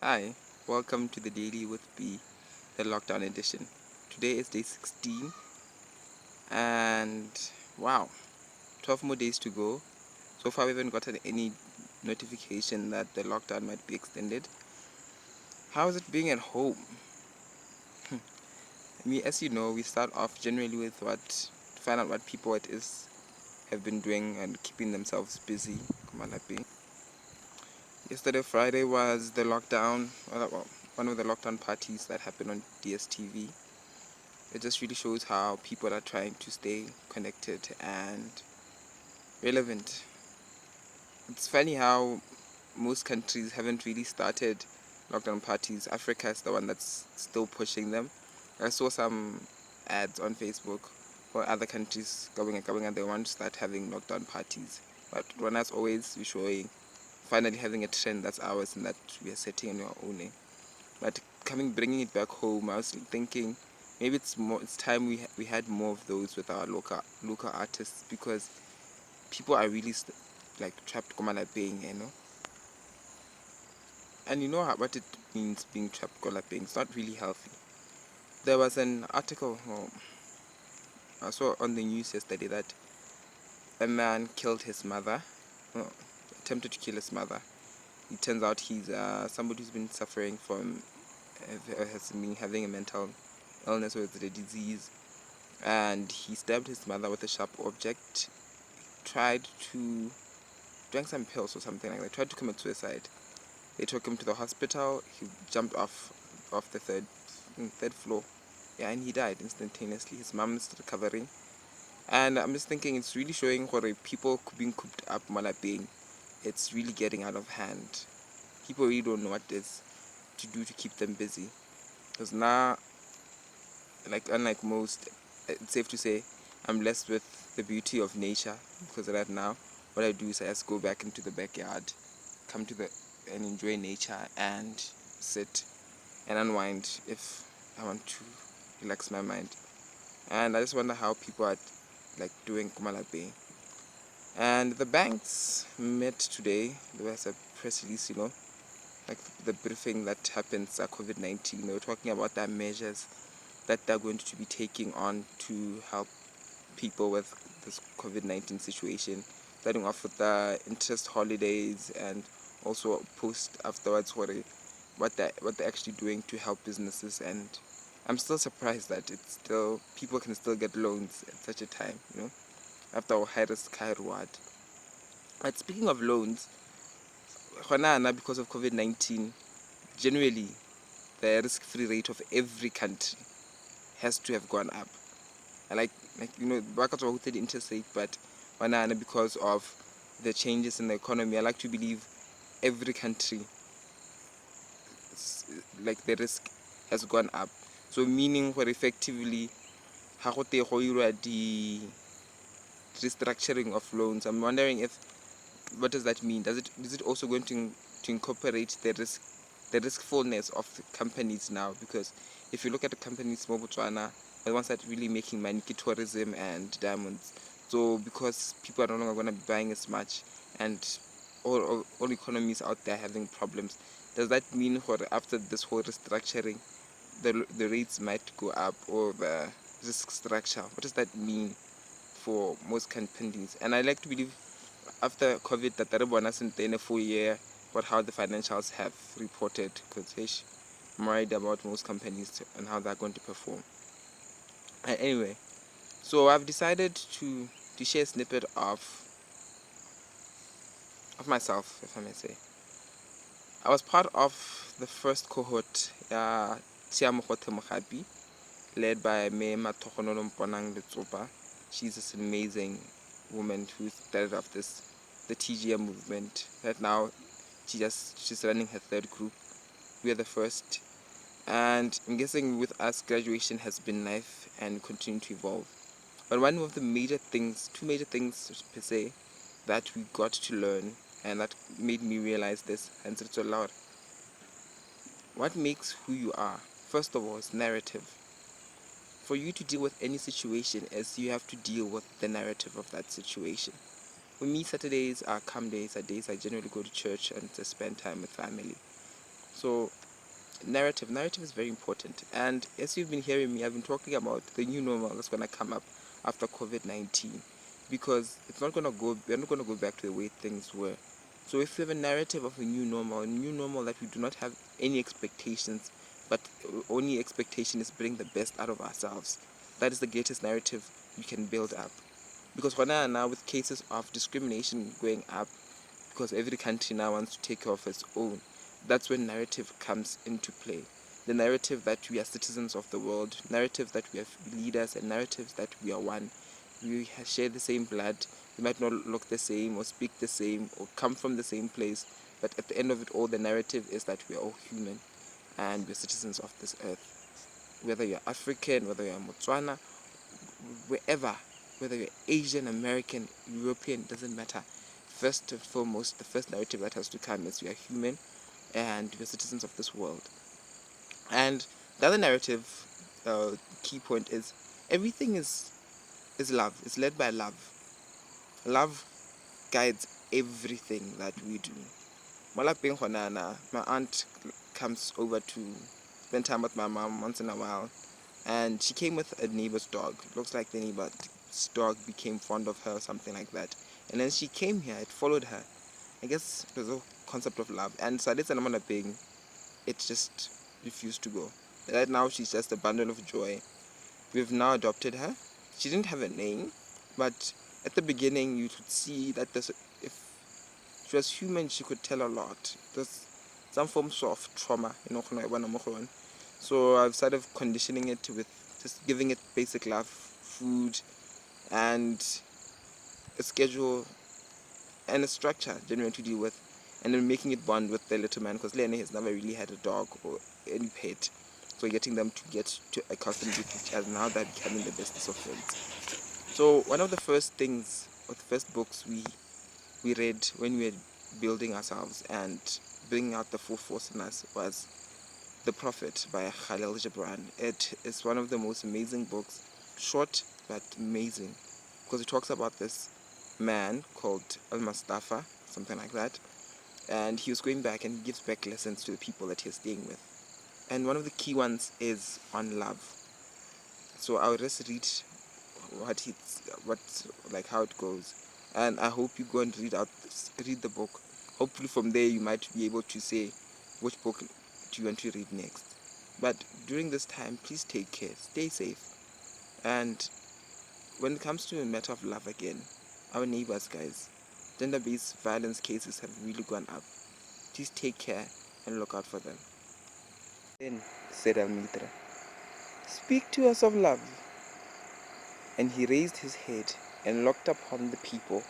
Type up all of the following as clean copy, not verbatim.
Hi, welcome to the Daily with B, the lockdown edition. Today is day 16, and wow, 12 more days to go. So far, we haven't gotten any notification that the lockdown might be extended. How is it being at home? As you know, we start off generally with to find out what people it is have been doing and keeping themselves busy. Yesterday, Friday, was the lockdown, one of the lockdown parties that happened on DSTV. It just really shows how people are trying to stay connected and relevant. It's funny how most countries haven't really started lockdown parties. Africa is the one that's still pushing them. I saw some ads on Facebook for other countries going and they want to start having lockdown parties. But when as always we're showing finally having a trend that's ours and that we are setting on our own. But bringing it back home, I was thinking maybe it's time we had more of those with our local artists because people are really like trapped Komala paying, and what it means being trapped Komala paying. It's not really healthy. There was an article I saw on the news yesterday that a man killed his mother, uh, attempted to kill his mother. It turns out he's somebody who's been suffering from has been having a mental illness or a disease, and he stabbed his mother with a sharp object. Tried to drank some pills or something like that. Tried to commit suicide. They took him to the hospital. He jumped off the third floor. Yeah, and he died instantaneously. His mom is recovering, and I'm just thinking it's really showing what people being cooped up malapeng. It's really getting out of hand. People really don't know what is to do to keep them busy. Because now, like unlike most, it's safe to say I'm blessed with the beauty of nature. Because right now, what I do is I just go back into the backyard, come to the and enjoy nature and sit and unwind if I want to relax my mind. And I just wonder how people are like doing Kumala Bay. And the banks met today. There was a press release, like the briefing that happens at COVID-19. They were talking about the measures that they're going to be taking on to help people with this COVID-19 situation, starting off with the interest holidays and also post afterwards what they're actually doing to help businesses. And I'm still surprised that it's still people can still get loans at such a time, after our high risk high reward. But speaking of loans, because of COVID-19, generally the risk-free rate of every country has to have gone up. Back at the interest rate, but because of the changes in the economy, I like to believe every country, like the risk has gone up. So meaning for effectively, ha go te go irwa di restructuring of loans. I'm wondering if what does that mean? Is it also going to incorporate the riskfulness of the companies now? Because if you look at the companies, Botswana, the ones that really making money, tourism and diamonds. So because people are no longer going to be buying as much, and all economies out there having problems, does that mean for after this whole restructuring, the rates might go up or the risk structure? What does that mean for most companies? And I like to believe after COVID that the bonus in a full year, but how the financials have reported, because I'm worried about most companies and how they're going to perform. Anyway, so I've decided to share a snippet of myself, if I may say. I was part of the first cohort, Tiamogote Mogapi, led by Me Matogonolo Mponang Letsopa. She's this amazing woman who started off the TGM movement. Right now, she's running her third group. We are the first, and I'm guessing with us, graduation has been life and continue to evolve. But one of the two major things per se, that we got to learn, and that made me realize this, and it's so loud. What makes who you are? First of all, is narrative. For you to deal with any situation, as you have to deal with the narrative of that situation. For me, Saturdays are calm days, are days I generally go to church and to spend time with family. So narrative is very important. And as you've been hearing me, I've been talking about the new normal that's going to come up after COVID-19, because we're not going to go back to the way things were. So if we have a narrative of a new normal that we do not have any expectations, but only expectation is bring the best out of ourselves, that is the greatest narrative we can build up. Because now with cases of discrimination going up, because every country now wants to take off its own, that's when narrative comes into play. The narrative that we are citizens of the world, narrative that we are leaders, and narratives that we are one. We share the same blood. We might not look the same or speak the same or come from the same place, but at the end of it all, the narrative is that we are all human and we're citizens of this earth. Whether you're African, whether you're Botswana, wherever, whether you're Asian, American, European, doesn't matter. First and foremost, the first narrative that has to come is we are human and we're citizens of this world. And the other narrative, key point is everything is love. It's led by love. Love guides everything that we do. Malapeng honana, my aunt comes over to spend time with my mom once in a while, and she came with a neighbor's dog. Looks like the neighbor's dog became fond of her or something like that. And then she came here, it followed her. I guess it was a concept of love. And Sadet's and Amanapeng, it just refused to go. Right now she's just a bundle of joy. We've now adopted her. She didn't have a name, but at the beginning you could see that if she was human, she could tell a lot. There's some forms of trauma, so I've started conditioning it with just giving it basic love, food, and a schedule and a structure generally to deal with, and then making it bond with the little man, because Lenny has never really had a dog or any pet. So getting them to get to accustomed with each other, now they're becoming the bestest of friends. So one of the first things, or the first books we read when we were building ourselves and bringing out the full force in us was The Prophet by Khalil Gibran. It is one of the most amazing books, short but amazing, because it talks about this man called Al-Mustafa, something like that, and he was going back and he gives back lessons to the people that he's staying with. And one of the key ones is on love. So I'll just read how it goes, and I hope you go and read the book. Hopefully from there you might be able to say which book do you want to read next. But during this time, please take care, stay safe, and when it comes to a matter of love again, our neighbors, guys, gender-based violence cases have really gone up. Please take care and look out for them. Then said Almitra, "Speak to us of love." And he raised his head and looked upon the people,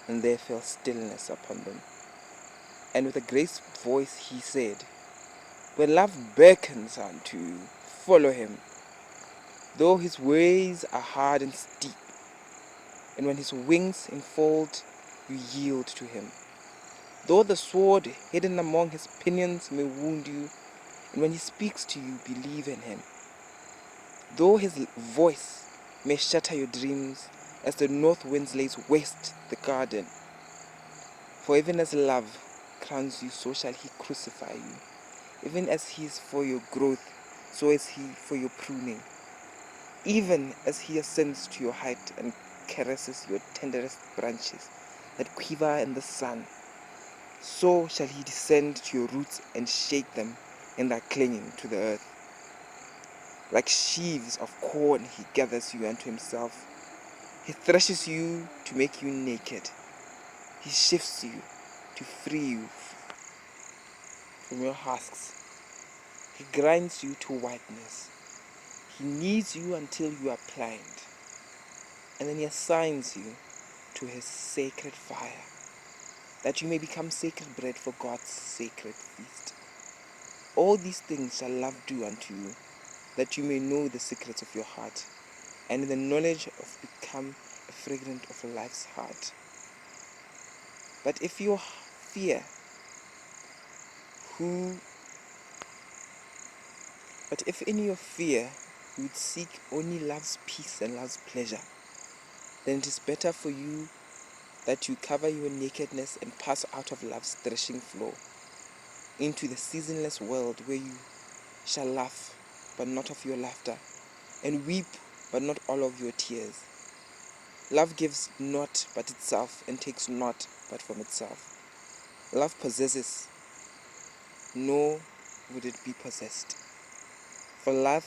and there fell stillness upon them. And with a great voice he said, "When love beckons unto you, follow him, though his ways are hard and steep, and when his wings enfold, you yield to him. Though the sword hidden among his pinions may wound you, and when he speaks to you, believe in him. Though his voice may shatter your dreams, as the north winds lays waste the garden. For even as love crowns you, so shall he crucify you. Even as he is for your growth, so is he for your pruning. Even as he ascends to your height and caresses your tenderest branches that quiver in the sun, so shall he descend to your roots and shake them in their clinging to the earth. Like sheaves of corn he gathers you unto himself. He threshes you to make you naked. He shifts you to free you from your husks. He grinds you to whiteness. He kneads you until you are pliant. And then he assigns you to his sacred fire, that you may become sacred bread for God's sacred feast. All these things shall love do unto you, that you may know the secrets of your heart, and in the knowledge of become a fragrant of life's heart. But if you fear who But if in your fear you would seek only love's peace and love's pleasure, then it is better for you that you cover your nakedness and pass out of love's threshing floor. into the seasonless world where you shall laugh, but not of your laughter, and weep, but not all of your tears. Love gives not but itself, and takes not but from itself. Love possesses, nor would it be possessed. For love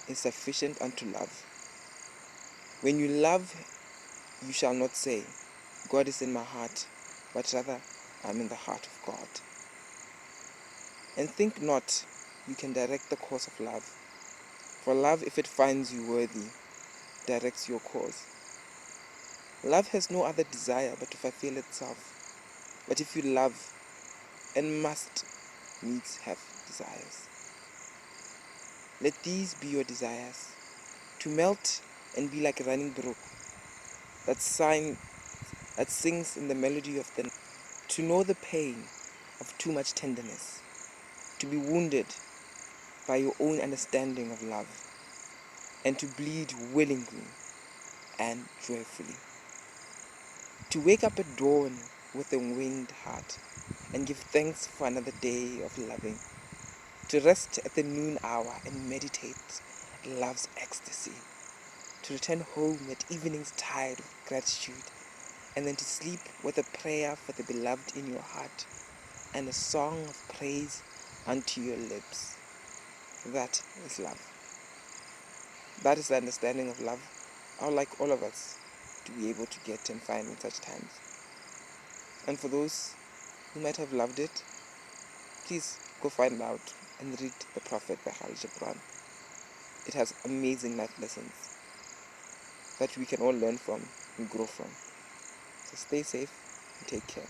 is sufficient unto love. When you love, you shall not say, God is in my heart, but rather I am in the heart of God. And think not you can direct the course of love. For love, if it finds you worthy, directs your course. Love has no other desire but to fulfill itself. But if you love, and must needs have desires, let these be your desires: to melt and be like a running brook that sings in the melody of the night, to know the pain of too much tenderness, to be wounded by your own understanding of love, and to bleed willingly and joyfully, to wake up at dawn with a winged heart and give thanks for another day of loving, to rest at the noon hour and meditate love's ecstasy, to return home at evening's tide with gratitude, and then to sleep with a prayer for the beloved in your heart and a song of praise unto your lips. That is love. That is the understanding of love I would like all of us to be able to get and find in such times. And for those who might have loved it, please go find out and read The Prophet by Khalil Gibran. It has amazing life lessons that we can all learn from and grow from. So stay safe and take care.